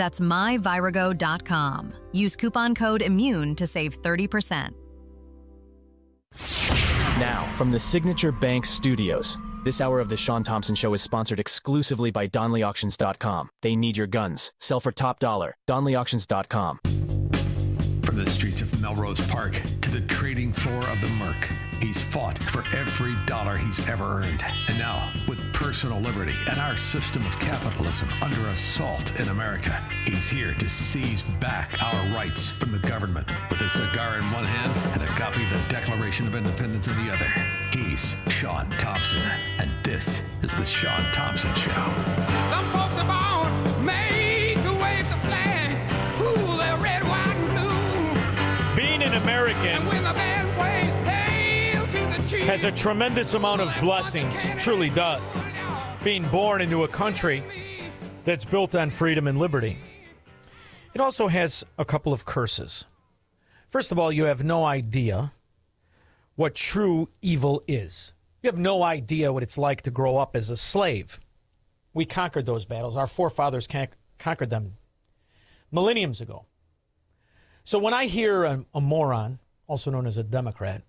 That's myvirago.com. Use coupon code IMMUNE to save 30%. Now, from the Signature Bank Studios, this hour of the Shaun Thompson Show is sponsored exclusively by DonleyAuctions.com. They need your guns. Sell for top dollar. DonleyAuctions.com. From the streets of Melrose Park to the trading floor of the Merc, he's fought for every dollar he's ever earned. And now, with personal liberty and our system of capitalism under assault in America, he's here to seize back our rights from the government. With a cigar in one hand and a copy of the Declaration of Independence in the other, he's Shaun Thompson. And this is the Shaun Thompson Show. Some folks are born made to wave the flag. Ooh, they're red, white, and blue. Being an American And when the band plays Hail to the Chief, has a tremendous amount of blessings, truly does. Being born into a country that's built on freedom and liberty. It also has a couple of curses. First of all, you have no idea what true evil is. You have no idea what it's like to grow up as a slave. We conquered those battles. Our forefathers conquered them millenniums ago. So when I hear a moron, also known as a Democrat,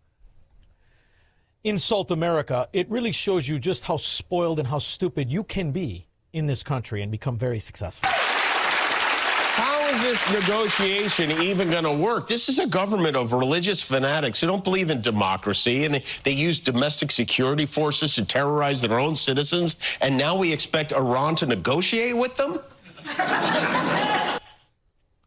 insult America, it really shows you just how spoiled and how stupid you can be in this country and become very successful. How is this negotiation even going to work? This is a government of religious fanatics who don't believe in democracy, and they use domestic security forces to terrorize their own citizens, and now we expect Iran to negotiate with them?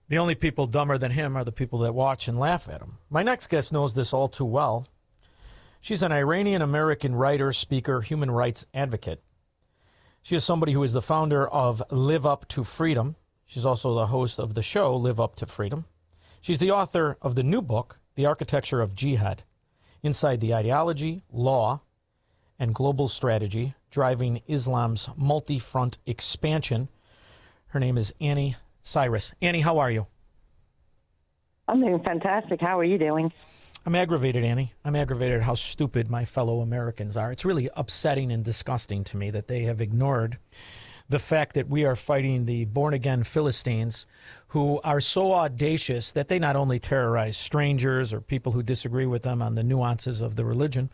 The only people dumber than him are the people that watch and laugh at him. My next guest knows this all too well. She's an Iranian-American writer, speaker, human rights advocate. She is somebody who is the founder of Live Up to Freedom. She's also the host of the show, Live Up to Freedom. She's the author of the new book, The Architecture of Jihad, Inside the Ideology, Law, and Global Strategy, Driving Islam's Multi-Front Expansion. Her name is Anni Cyrus. Anni, how are you? I'm doing fantastic. How are you doing? I'm aggravated, Anni. I'm aggravated at how stupid my fellow Americans are. It's really upsetting and disgusting to me that they have ignored the fact that we are fighting the born-again Philistines who are so audacious that they not only terrorize strangers or people who disagree with them on the nuances of the religion,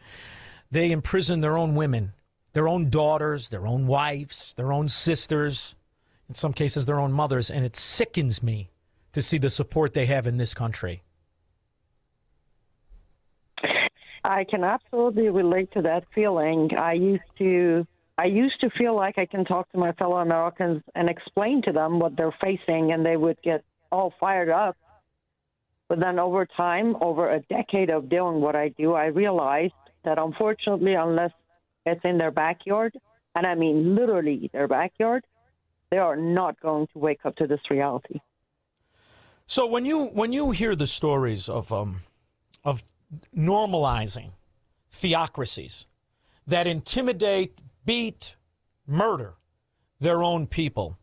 they imprison their own women, their own daughters, their own wives, their own sisters, in some cases their own mothers, and it sickens me to see the support they have in this country. I can absolutely relate to that feeling. I used to feel like I can talk to my fellow Americans and explain to them what they're facing, and they would get all fired up. But then over time, over a decade of doing what I do, I realized that unfortunately, unless it's in their backyard, and I mean literally their backyard, they are not going to wake up to this reality. So when you hear the stories of normalizing theocracies that intimidate, beat, murder their own people,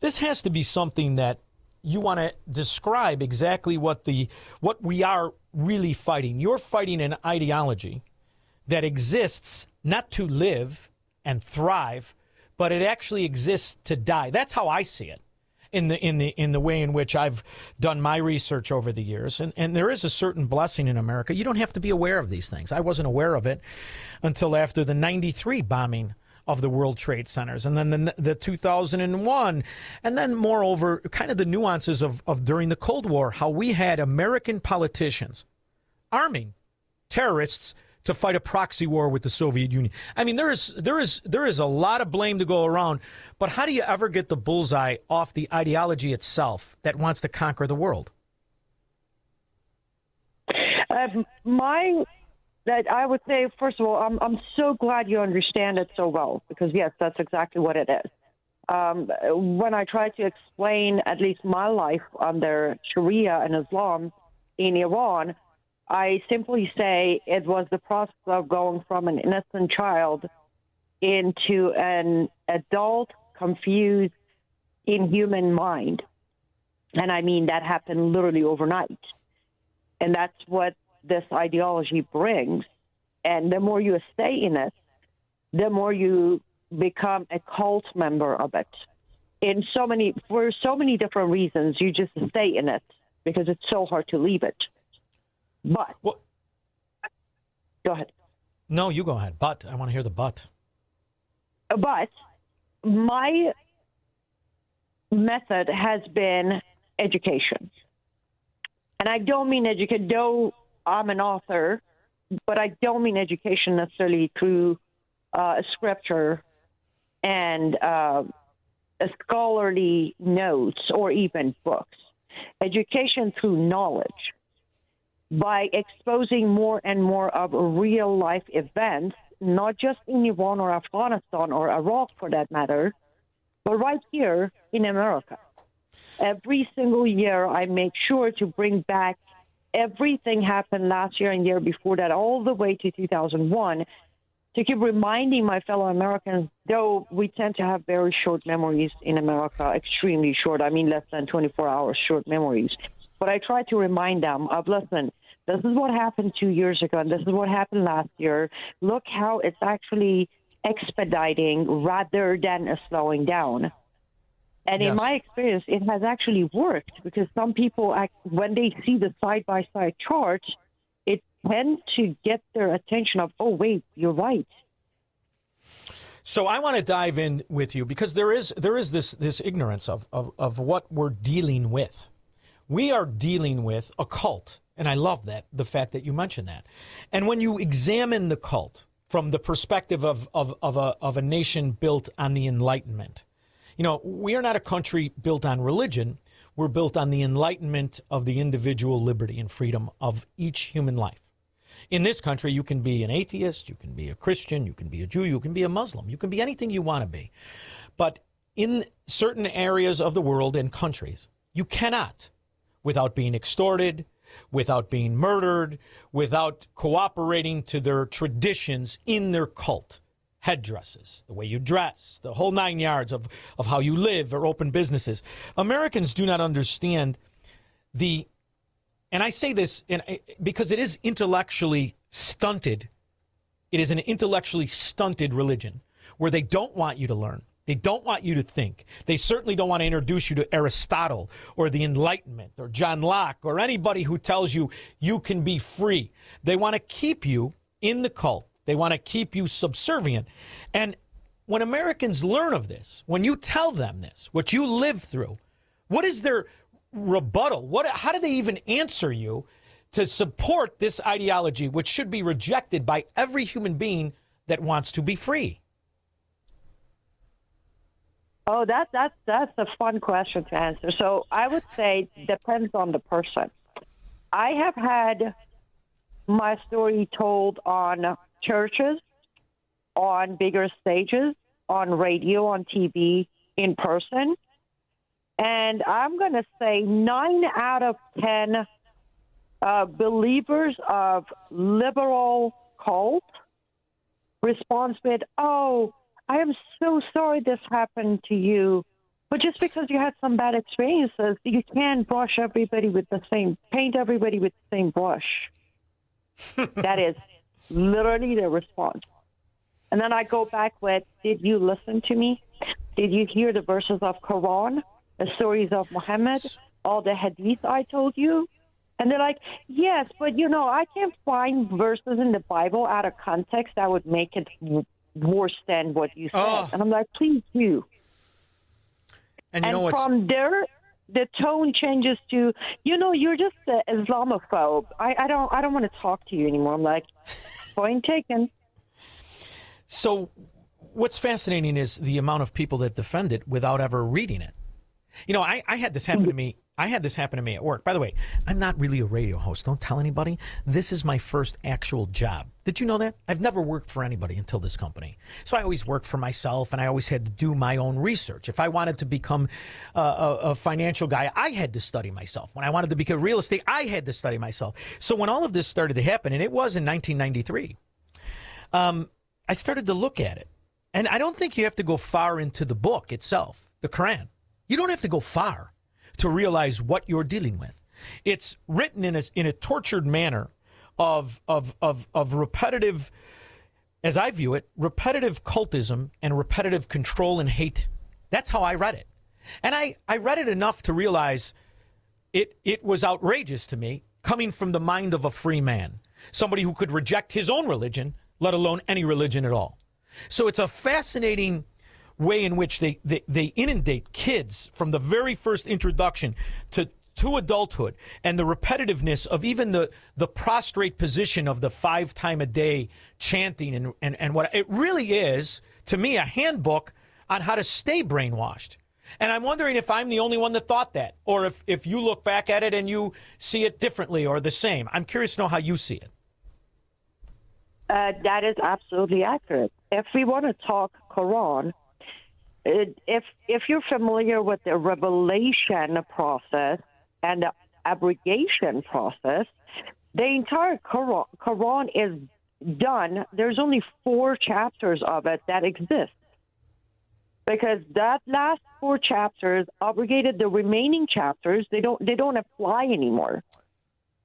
this has to be something that you want to describe exactly what we are really fighting. You're fighting an ideology that exists not to live and thrive, but it actually exists to die. That's how I see it in the way in which I've done my research over the years. And there is a certain blessing in America. You don't have to be aware of these things. I wasn't aware of it until after the 93 bombing of the World Trade Centers, and then the 2001, and then moreover, kind of the nuances of during the Cold War, how we had American politicians arming terrorists to fight a proxy war with the Soviet Union. I mean, there is a lot of blame to go around, but how do you ever get the bullseye off the ideology itself that wants to conquer the world? That I would say, first of all, I'm so glad you understand it so well, because yes, that's exactly what it is. When I try to explain at least my life under Sharia and Islam in Iran, I simply say it was the process of going from an innocent child into an adult, confused, inhuman mind. And I mean, that happened literally overnight. And that's what this ideology brings. And the more you stay in it, the more you become a cult member of it. for so many different reasons. You just stay in it because it's so hard to leave it. But go ahead. No, you go ahead. But I want to hear the but. But my method has been education. And I don't mean education, though I'm an author, but I don't mean education necessarily through scripture and scholarly notes or even books. Education through knowledge, by exposing more and more of real life events, not just in Iran or Afghanistan or Iraq for that matter, but right here in America. Every single year, I make sure to bring back everything happened last year and year before that, all the way to 2001, to keep reminding my fellow Americans, though we tend to have very short memories in America, extremely short, I mean less than 24 hours short memories. But I try to remind them of, listen, this is what happened 2 years ago, and this is what happened last year. Look how it's actually expediting rather than slowing down. And in my experience, it has actually worked, because some people, when they see the side-by-side charts, it tends to get their attention of, oh, wait, you're right. So I want to dive in with you, because there is this ignorance of what we're dealing with. We are dealing with a cult, and I love the fact that you mentioned that. And when you examine the cult from the perspective of a nation built on the Enlightenment, you know, we are not a country built on religion. We're built on the enlightenment of the individual liberty and freedom of each human life. In this country, you can be an atheist, you can be a Christian, you can be a Jew, you can be a Muslim, you can be anything you want to be. But in certain areas of the world and countries, you cannot, without being extorted, without being murdered, without cooperating to their traditions in their cult. Headdresses, the way you dress, the whole 9 yards of how you live or open businesses. Americans do not understand and I say this because it is intellectually stunted. It is an intellectually stunted religion where they don't want you to learn. They don't want you to think. They certainly don't want to introduce you to Aristotle or the Enlightenment or John Locke or anybody who tells you you can be free. They want to keep you in the cult. They want to keep you subservient. And when Americans learn of this, when you tell them this, what you live through, what is their rebuttal? How do they even answer you to support this ideology, which should be rejected by every human being that wants to be free? Oh, that's a fun question to answer. So I would say it depends on the person. I have had my story told on churches, on bigger stages, on radio, on TV, in person. And I'm going to say 9 out of 10 believers of liberal cult responds with, oh, I am so sorry this happened to you. But just because you had some bad experiences, you can't paint everybody with the same brush. That is literally their response. And then I go back with, did you listen to me? Did you hear the verses of Quran, the stories of Muhammad, all the hadith I told you? And they're like, yes, but I can't find verses in the Bible out of context that would make it worse than what you said. And I'm like, please do. And from there, the tone changes to, you're just an Islamophobe. I don't want to talk to you anymore. I'm like, point taken. So what's fascinating is the amount of people that defend it without ever reading it. I had this happen to me. I had this happen to me at work. By the way, I'm not really a radio host. Don't tell anybody. This is my first actual job. Did you know that? I've never worked for anybody until this company. So I always worked for myself, and I always had to do my own research. If I wanted to become a financial guy, I had to study myself. When I wanted to become real estate, I had to study myself. So when all of this started to happen, and it was in 1993, I started to look at it. And I don't think you have to go far into the book itself, the Quran. You don't have to go far to realize what you're dealing with. It's written in a tortured manner of repetitive, as I view it, repetitive cultism and repetitive control and hate. That's how I read it. And I read it enough to realize it was outrageous to me, coming from the mind of a free man, somebody who could reject his own religion, let alone any religion at all. So it's a fascinating way in which they inundate kids from the very first introduction to adulthood, and the repetitiveness of even the prostrate position of the 5 times a day chanting and what it really is, to me, a handbook on how to stay brainwashed. And I'm wondering if I'm the only one that thought that, or if you look back at it and you see it differently or the same. I'm curious to know how you see it. That is absolutely accurate. If we want to talk Quran, if you're familiar with the revelation process and the abrogation process, the entire Quran is done. There's only 4 chapters of it that exist, because that last 4 chapters abrogated the remaining chapters. They don't apply anymore.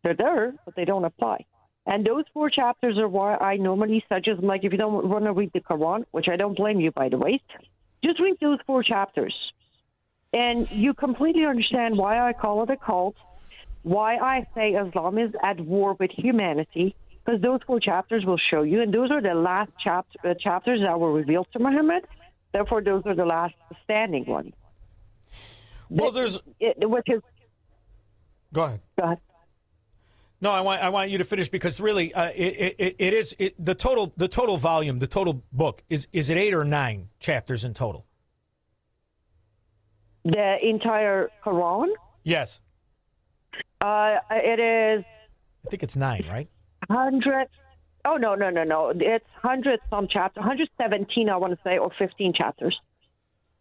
They're there, but they don't apply. And those 4 chapters are why I normally suggest, like, if you don't want to read the Quran, which I don't blame you, by the way, just read those 4 chapters. And you completely understand why I call it a cult, why I say Islam is at war with humanity, because those 4 chapters will show you, and those are the last chapters that were revealed to Muhammad. Therefore, those are the last standing ones. Well, Go ahead. Go ahead. No, I want you to finish, because really, the total volume, the total book is it 8 or 9 chapters in total? The entire Quran? Yes. It is. I think it's 9, right? 100. Oh, no. It's 100 some chapters, 117, I want to say, or 15 chapters.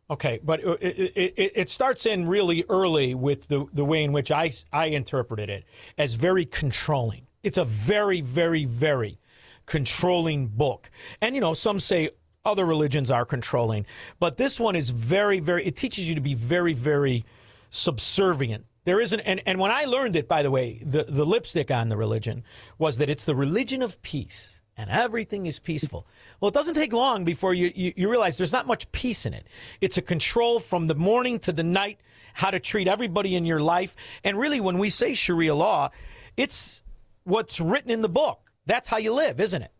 Okay, but it starts in really early with the way in which I interpreted it as very controlling. It's a very, very, very controlling book. And, some say other religions are controlling, but this one is very, very, it teaches you to be very, very subservient. There isn't, and when I learned it, by the way, the lipstick on the religion was that it's the religion of peace, and everything is peaceful. Well, it doesn't take long before you realize there's not much peace in it. It's a control from the morning to the night, how to treat everybody in your life. And really, when we say Sharia law, it's what's written in the book. That's how you live, isn't it?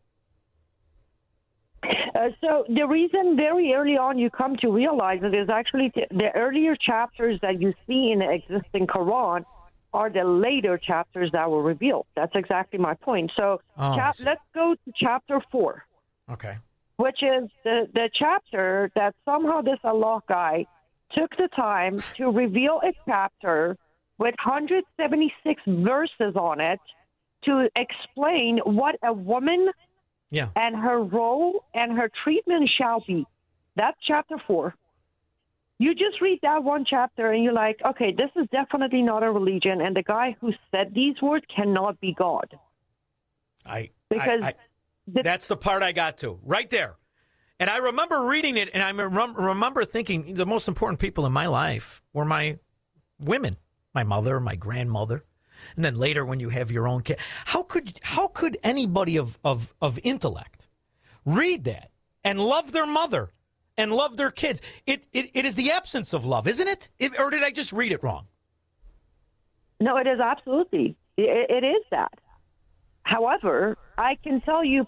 So the reason very early on you come to realize it is actually the earlier chapters that you see in the existing Quran are the later chapters that were revealed. That's exactly my point. So let's go to chapter 4. Okay. Which is the chapter that somehow this Allah guy took the time to reveal a chapter with 176 verses on it to explain what a woman and her role and her treatment shall be. That's chapter 4. You just read that one chapter and you're like, okay, this is definitely not a religion, and the guy who said these words cannot be God. That's the part I got to, right there. And I remember reading it, and I remember thinking the most important people in my life were my women, my mother, my grandmother. And then later when you have your own kid. How could anybody of intellect read that and love their mother and love their kids? It is the absence of love, isn't it? Or did I just read it wrong? No, it is absolutely. It is that. However, I can tell you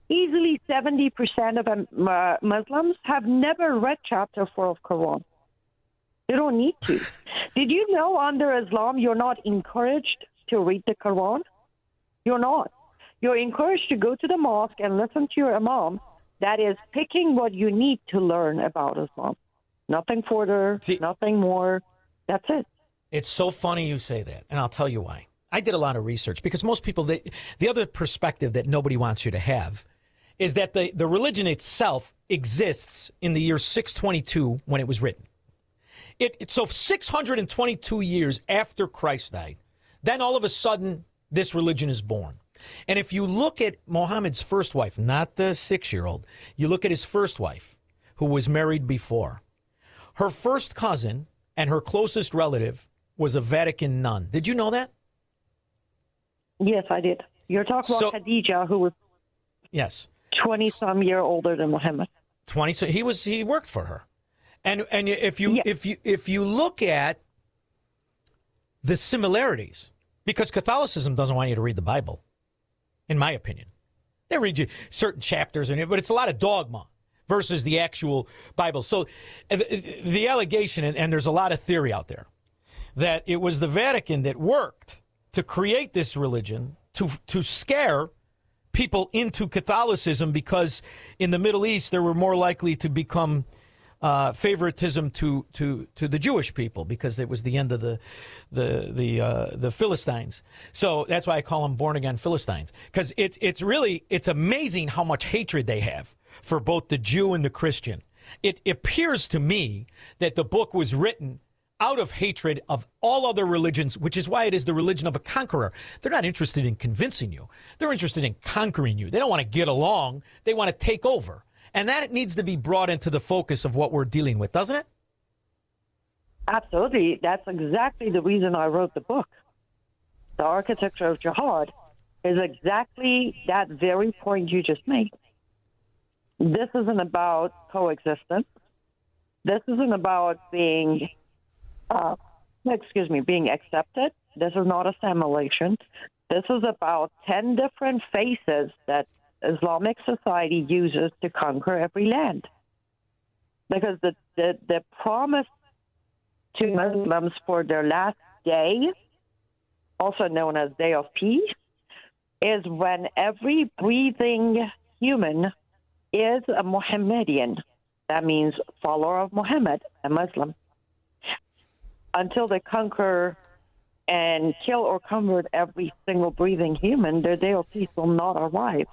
easily 70% of Muslims have never read chapter 4 of Quran. They don't need to. Did you know under Islam you're not encouraged to read the Quran? You're not. You're encouraged to go to the mosque and listen to your imam. That is picking what you need to learn about Islam. Nothing further, nothing more. That's it. It's so funny you say that, and I'll tell you why. I did a lot of research because most people, the other perspective that nobody wants you to have is that the religion itself exists in the year 622 when it was written. So 622 years after Christ died, then all of a sudden this religion is born. And if you look at Muhammad's first wife, not the 6-year-old, you look at his first wife, who was married before. Her first cousin and her closest relative was a Vatican nun. Did you know that? Yes, I did. You're talking about Khadija, who was 20-some year older than Muhammad. 20. So he worked for her. And if you look at the similarities, because Catholicism doesn't want you to read the Bible, in my opinion. They read you certain chapters in it, but it's a lot of dogma versus the actual Bible. So the allegation, and there's a lot of theory out there, that it was the Vatican that worked to create this religion to scare people into Catholicism, because in the Middle East they were more likely to become favoritism to the Jewish people, because it was the end of the Philistines. So that's why I call them born again Philistines, because it's amazing how much hatred they have for both the Jew and the Christian. It appears to me that the book was written out of hatred of all other religions, which is why it is the religion of a conqueror. They're not interested in convincing you. They're interested in conquering you. They don't want to get along. They want to take over. And that needs to be brought into the focus of what we're dealing with, doesn't it? Absolutely. That's exactly the reason I wrote the book. The Architecture of Jihad is exactly that very point you just made. This isn't about coexistence. This isn't about being accepted. This is not assimilation. This is about 10 different faces that Islamic society uses to conquer every land. Because the promise to Muslims for their last day, also known as Day of Peace, is when every breathing human is a Mohammedan. That means follower of Muhammad, a Muslim. Until they conquer and kill or convert every single breathing human, their Day of Peace will not arrive.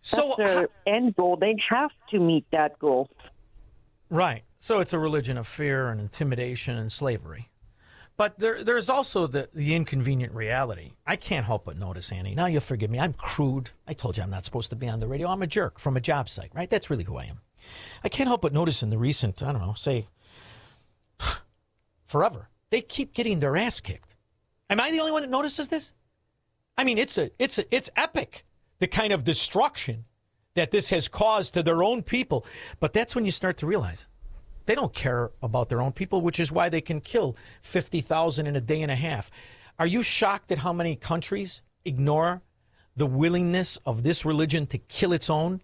So that's their end goal. They have to meet that goal. Right. So it's a religion of fear and intimidation and slavery. But there's also the inconvenient reality. I can't help but notice, Annie. Now you'll forgive me. I'm crude. I told you I'm not supposed to be on the radio. I'm a jerk from a job site, right? That's really who I am. I can't help but notice in the recent, I don't know, say, forever, they keep getting their ass kicked. Am I the only one that notices this? I mean, it's epic, the kind of destruction that this has caused to their own people. But that's when you start to realize they don't care about their own people, which is why they can kill 50,000 in a day and a half. Are you shocked at how many countries ignore the willingness of this religion to kill its own?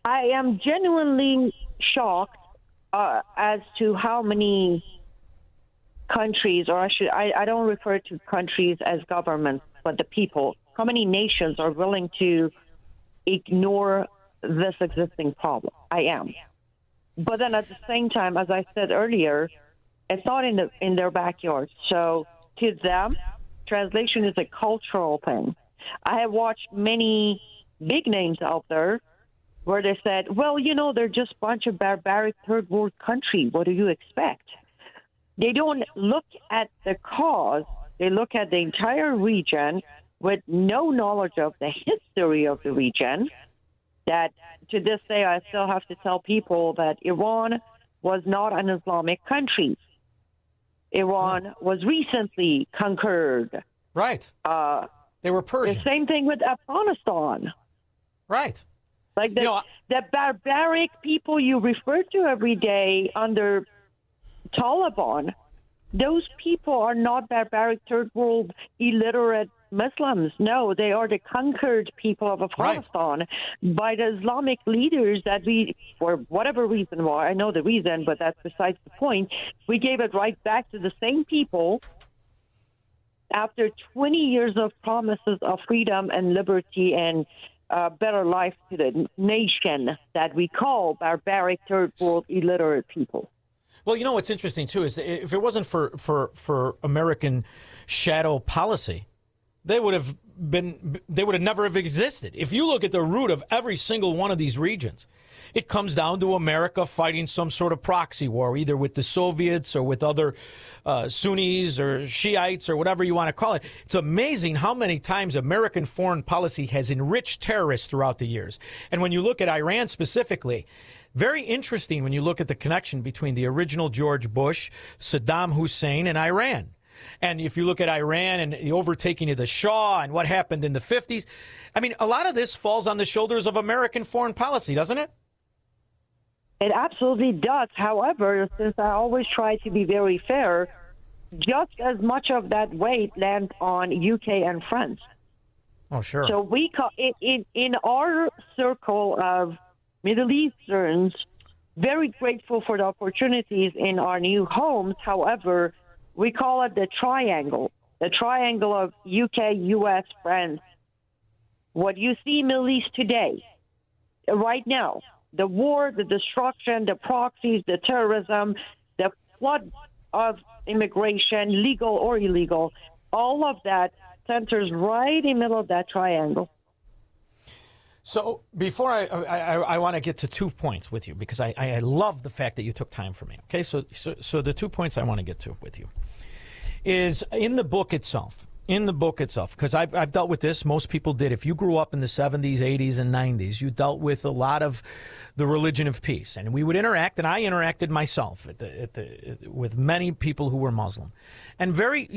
I am genuinely shocked as to how many countries, or I don't refer to countries as governments, but the people, how many nations are willing to ignore this existing problem. I am. But then at the same time, as I said earlier, it's not in their backyard. So to them, translation is a cultural thing. I have watched many big names out there where they said, well, they're just a bunch of barbaric third world country. What do you expect? They don't look at the cause. They look at the entire region with no knowledge of the history of the region. That to this day, I still have to tell people that Iran was not an Islamic country. Iran was recently conquered. Right. They were Persian. The same thing with Afghanistan. Right. Like the barbaric people you refer to every day under Taliban, those people are not barbaric third world illiterate Muslims. No, they are the conquered people of Afghanistan by the Islamic leaders that we, for whatever reason, well, I know the reason, but that's besides the point, we gave it right back to the same people after 20 years of promises of freedom and liberty and better life to the nation that we call barbaric third world illiterate people. Well, what's interesting, too, is if it wasn't for American shadow policy, they would have never have existed. If you look at the root of every single one of these regions, it comes down to America fighting some sort of proxy war, either with the Soviets or with other Sunnis or Shiites or whatever you want to call it. It's amazing how many times American foreign policy has enriched terrorists throughout the years. And when you look at Iran specifically, very interesting when you look at the connection between the original George Bush, Saddam Hussein, and Iran. And if you look at Iran and the overtaking of the Shah and what happened in the 50s, I mean, a lot of this falls on the shoulders of American foreign policy, doesn't it? It absolutely does. However, since I always try to be very fair, just as much of that weight lands on UK and France. Oh, sure. So we in our circle of Middle Easterns, very grateful for the opportunities in our new homes. However, we call it the triangle of UK, US, France. What you see in Middle East today, right now, the war, the destruction, the proxies, the terrorism, the flood of immigration, legal or illegal, all of that centers right in the middle of that triangle. So before I want to get to 2 points with you, because I love the fact that you took time for me. Okay, so the 2 points I want to get to with you is in the book itself. Because I've dealt with this. Most people did. If you grew up in the 70s, 80s, and 90s, you dealt with a lot of the religion of peace. And we would interact, and I interacted myself with many people who were Muslim. And very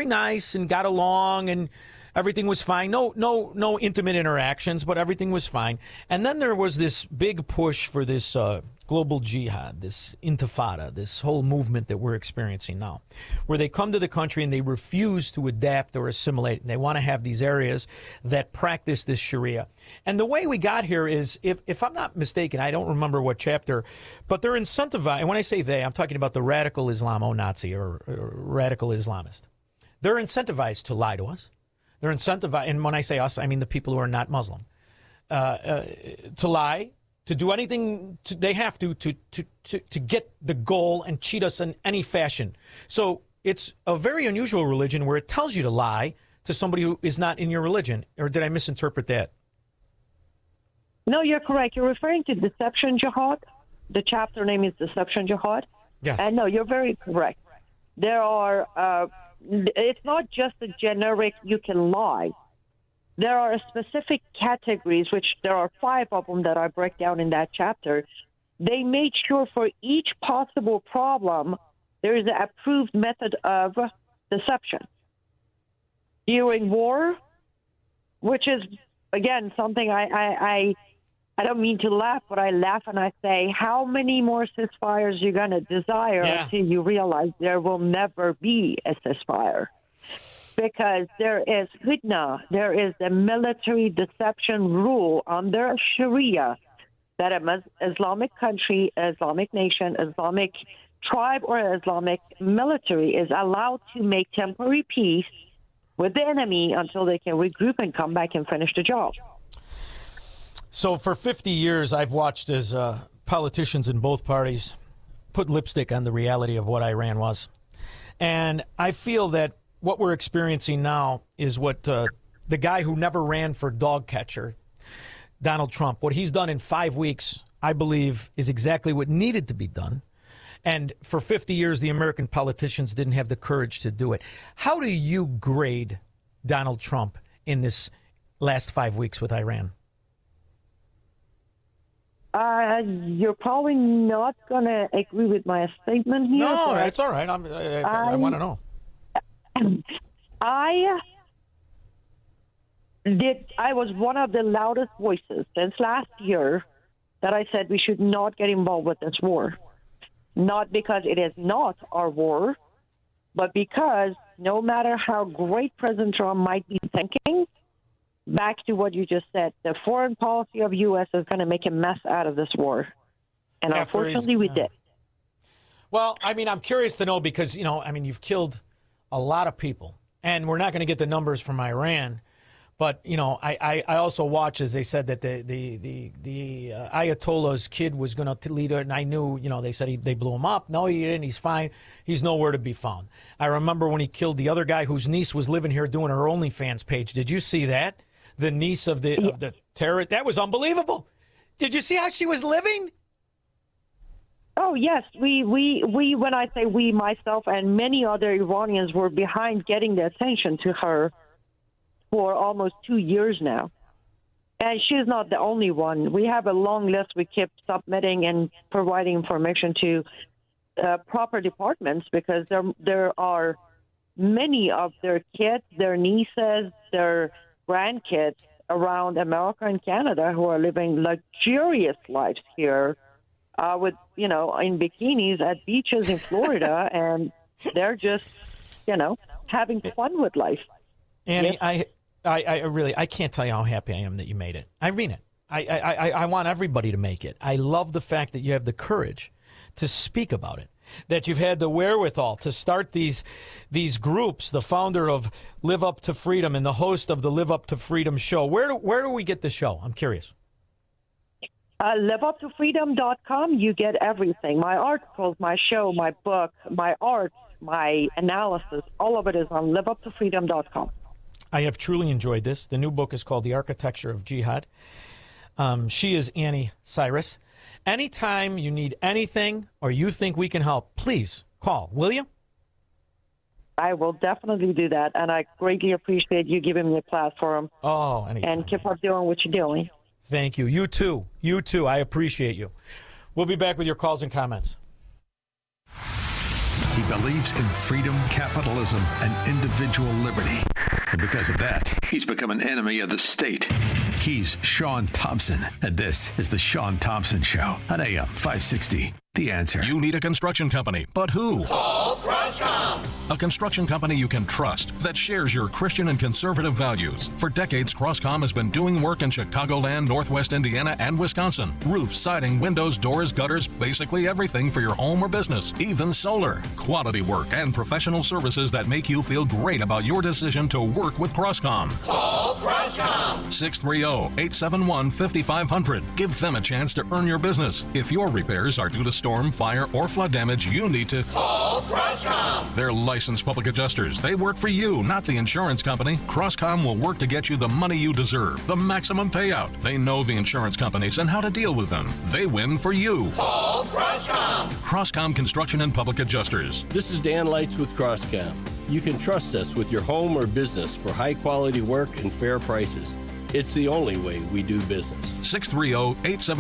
nice and got along, and everything was fine. No intimate interactions, but everything was fine. And then there was this big push for this global jihad, this intifada, this whole movement that we're experiencing now, where they come to the country and they refuse to adapt or assimilate. And they want to have these areas that practice this Sharia. And the way we got here is, if I'm not mistaken, I don't remember what chapter, but they're incentivized. And when I say they, I'm talking about the radical Islamo-Nazi or radical Islamist. They're incentivized to lie to us. They're incentivized, and when I say us, I mean the people who are not Muslim, to lie, to do anything they have to get the goal and cheat us in any fashion. So it's a very unusual religion where it tells you to lie to somebody who is not in your religion. Or did I misinterpret that? No, you're correct. You're referring to Deception Jihad. The chapter name is Deception Jihad. Yes. And no, you're very correct. There are, it's not just a generic you can lie. There are specific categories, which there are 5 of them that I break down in that chapter. They made sure for each possible problem, there is an approved method of deception. During war, which is, again, something I don't mean to laugh, but I laugh and I say, how many more ceasefires you're going to desire until you realize there will never be a ceasefire? Because there is hudna, there is a military deception rule under Sharia that an Islamic country, Islamic nation, Islamic tribe, or Islamic military is allowed to make temporary peace with the enemy until they can regroup and come back and finish the job. So for 50 years, I've watched as politicians in both parties put lipstick on the reality of what Iran was. And I feel that what we're experiencing now is what the guy who never ran for dog catcher, Donald Trump, what he's done in 5 weeks, I believe, is exactly what needed to be done. And for 50 years, the American politicians didn't have the courage to do it. How do you grade Donald Trump in this last 5 weeks with Iran? You're probably not going to agree with my statement here. No, that's all right. I want to know. I was one of the loudest voices since last year that I said we should not get involved with this war. Not because it is not our war, but because no matter how great President Trump might be thinking, back to what you just said, the foreign policy of U.S. is going to make a mess out of this war. And unfortunately, we did. Well, I mean, I'm curious to know because, you've killed a lot of people, and we're not going to get the numbers from Iran. But, I also watched, as they said, that the Ayatollah's kid was going to lead it, and I knew, they said they blew him up. No, he didn't. He's fine. He's nowhere to be found. I remember when he killed the other guy whose niece was living here doing her OnlyFans page. Did you see that? The niece of the terrorist. That was unbelievable. Did you see how she was living? Oh, yes. We, when I say we, myself and many other Iranians were behind getting the attention to her for almost 2 years now. And she's not the only one. We have a long list we keep submitting and providing information to proper departments because there are many of their kids, their nieces, their grandkids around America and Canada who are living luxurious lives here with, in bikinis at beaches in Florida, and they're just, having fun with life. Annie, Yes. I really, I can't tell you how happy I am that you made it. I mean it. I want everybody to make it. I love the fact that you have the courage to speak about it, that you've had the wherewithal to start these groups, the founder of Live Up to Freedom and the host of the Live Up to Freedom show. Where do we get the show? I'm curious. LiveUpToFreedom.com, you get everything. My articles, my show, my book, my art, my analysis, all of it is on LiveUpToFreedom.com. I have truly enjoyed this. The new book is called The Architecture of Jihad. She is Anni Cyrus. Anytime you need anything or you think we can help, please call, will you? I will definitely do that, and I greatly appreciate you giving me a platform. Oh, anytime. And keep up doing what you're doing. Thank you. You too. You too. I appreciate you. We'll be back with your calls and comments. He believes in freedom, capitalism, and individual liberty. And because of that, he's become an enemy of the state. He's Shaun Thompson, and this is The Shaun Thompson Show on AM 560. The Answer. You need a construction company, but who? Call Crosscom. A construction company you can trust that shares your Christian and conservative values. For decades, Crosscom has been doing work in Chicagoland, Northwest Indiana, and Wisconsin. Roofs, siding, windows, doors, gutters, basically everything for your home or business, even solar. Quality work and professional services that make you feel great about your decision to work with Crosscom. Call Crosscom. 630-871-5500. Give them a chance to earn your business. If your repairs are due to storm, fire, or flood damage, you need to call Crosscom. They're licensed public adjusters. They work for you, not the insurance company. Crosscom will work to get you the money you deserve, the maximum payout. They know the insurance companies and how to deal with them. They win for you. Call Crosscom. Crosscom Construction and Public Adjusters. This is Dan Lights with Crosscom. You can trust us with your home or business for high-quality work and fair prices. It's the only way we do business. 630-871